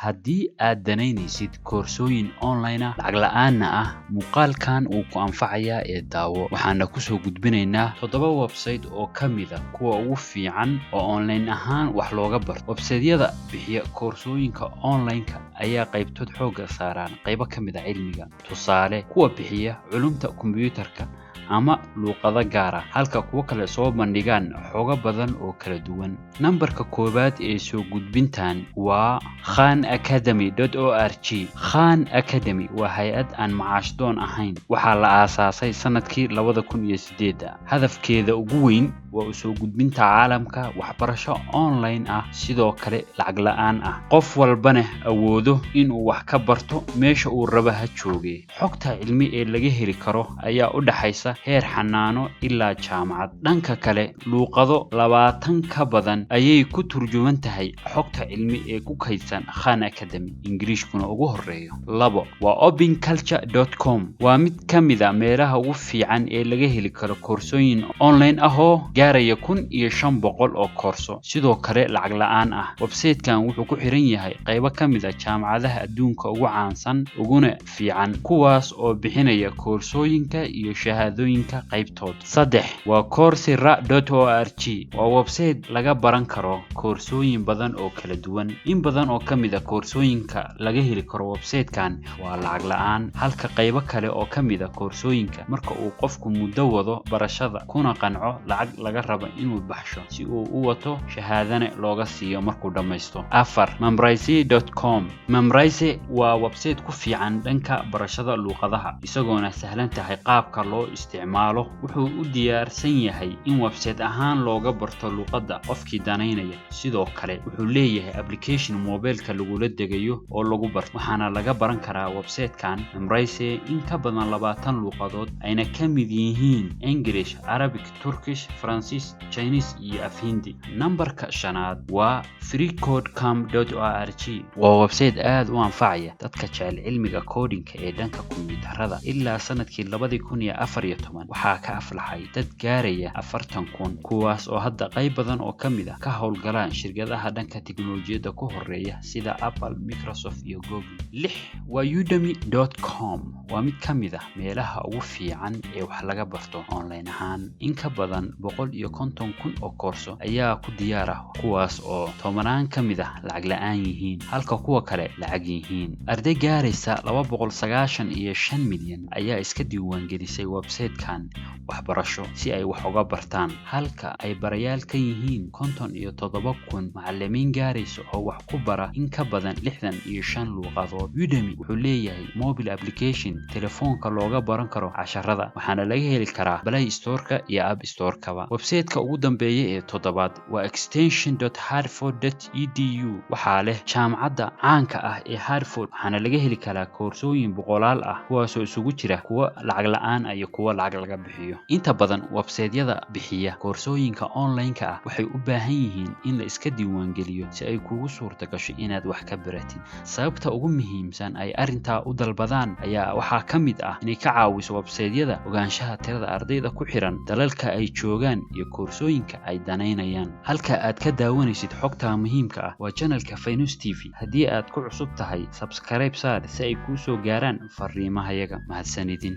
haddii aad danaynaysid koorsooyin online ah lacag la'aanna ah muuqaalkan uu ku anfacayaa ee daawo waxaana ku soo gudbinaynaa 7 website oo ka mid ah kuwa ugu fiican oo online ahaan wax looga barto website-yada bixiya koorsooyinka online-ka ayaa qaybtood xooga saaraan qaybo ka mid ah cilmiga tusaale kuwa bixiya culumta kombiyuutarka ama luqada gaar ah halka kuwa kale soo bandhigaan xogo badan oo kala duwan nambarka koobaad ee soo gudbintan waa waxaan.org Waxaan Academy waa hay'ad aan macaash doon ahayn waxaa la aasaasay sanadkii 2008 hadafkeeda ugu weyn waa soo gudbinta caalamka waxbarasho online ah sidoo kale lacag la'aan ah qof walbana awoodo inuu wax ka barto meesha uu rabo ha jooge xogta cilmi ee laga heli karo ayaa u dhaxaysa heer xanaano ilaa jaamacad dhanka kale luqado 20 ka badan ayay ku turjuman tahay xogta cilmi ee ku kaydsan Waxaan Academy Ingiriiskuna ugu horeeyo 2 waa openculture.com waa mid ka mid ah meelaha ugu fiican ee laga heli karo koorsooyin online ah oo gaaraya 1500 oo koorso sidoo kale lacag la'aan ah website-kan wuxuu ku xiran yahay qaybo ka mid ah jaamacadaha adduunka ugu caansan uguna fiican kuwaas oo bixinaya koorsooyinka iyo shahaadooyinka qaybtood 3 waa coursera.org waa website laga baran karo koorsooyin badan oo kala duwan in badan oo ka mid ah koorsooyinka laga heli karo website-kan waa lacag la'aan halka qaybo kale oo ka mid ah koorsooyinka marka uu qofku muddo wado barashada kuna qanco lacag laga rabo inuu baxsho si uu u wato shahaadana looga siiyo markuu dhamaysto 4 memrise.com memrise waa website ku fiican dhanka barashada luqadaha isagoona sahlan tahay qaabka loo isticmaalo wuxuu u diyaarsan yahay in website ahaan looga barto luqadda qofkii danaynaya sidoo kale wuxuu leeyahay application mobilka lagu la degayo oo lagu barto waxaana laga baran karaa website-kan memrise in ka badan 20 luqadood ayna ka mid yihiin English Arabic Turkish Francis Chinese iyo Afhindi nambarka 5 waa freecodecamp.org waa website aad u anfacaya dadka jecel cilmiga coding ee dhanka kombiyuutarada ilaa sanadkii 2014 waxaa ka aflaxay dad gaaraya 40,000 kuwaas oo hadda qayb badan oo ka mid ah ka howlgalaan shirkadaha dhanka tiknoolajiyadda ku horeeya sida Apple Microsoft iyo Google 6 waa udemy.com waa mid ka mid ah meelaha ugu fiican ee wax laga barto online ahaan in ka badan 150,000 oo koorso ayaa ku diyaar ah kuwaas oo tobanaan ka mid ah lacag la'aan yihiin halka kuwa kale lacag yihiin arday gaaraysa 295 milyan ayaa iska diiwaan gelisay website-kan waxbarasho si ay wax uga bartaan halka ay barayaal ka yihiin 57,000 macallimiin gaaraysa oo wax ku bara in ka badan 65 luqadood Udemy wuxuu leeyahay mobile application telefoonka looga baran karo casharada waxaana laga heli karaa Play Store-ka iyo App Store-kaba website-ka ugu dambeeya ee 7 waa extension.hartford.edu waxaa leh jaamacadda caanka ah ee Hartford waxaana laga heli karaa koorsooyin boqolaal ah kuwaasoo isugu jira kuwa lacag la'aan ah iyo kuwa lacag laga bixiyo inta badan website-yada bixiya koorsooyinka online-ka ah waxay u baahan yihiin in la iska diiwaan geliyo si ay kugu suurta gasho inaad wax ka baratid sababta ugu muhiimsan ay arinta u dalbadaan ayaa waxaa ka mid ah inay ka caawiso website-yada ogaanshaha tirada ardayda ku xiran dalalka ay joogaan iyo koorsooyinka ay danaynayaan halka aad ka daawanaysid xogta muhiimka ah waa channelka Faa'idaysan TV haddii aad ku cusub tahay subscribe saar si ay kuu soo gaaraan fariimahayaga mahadsanidin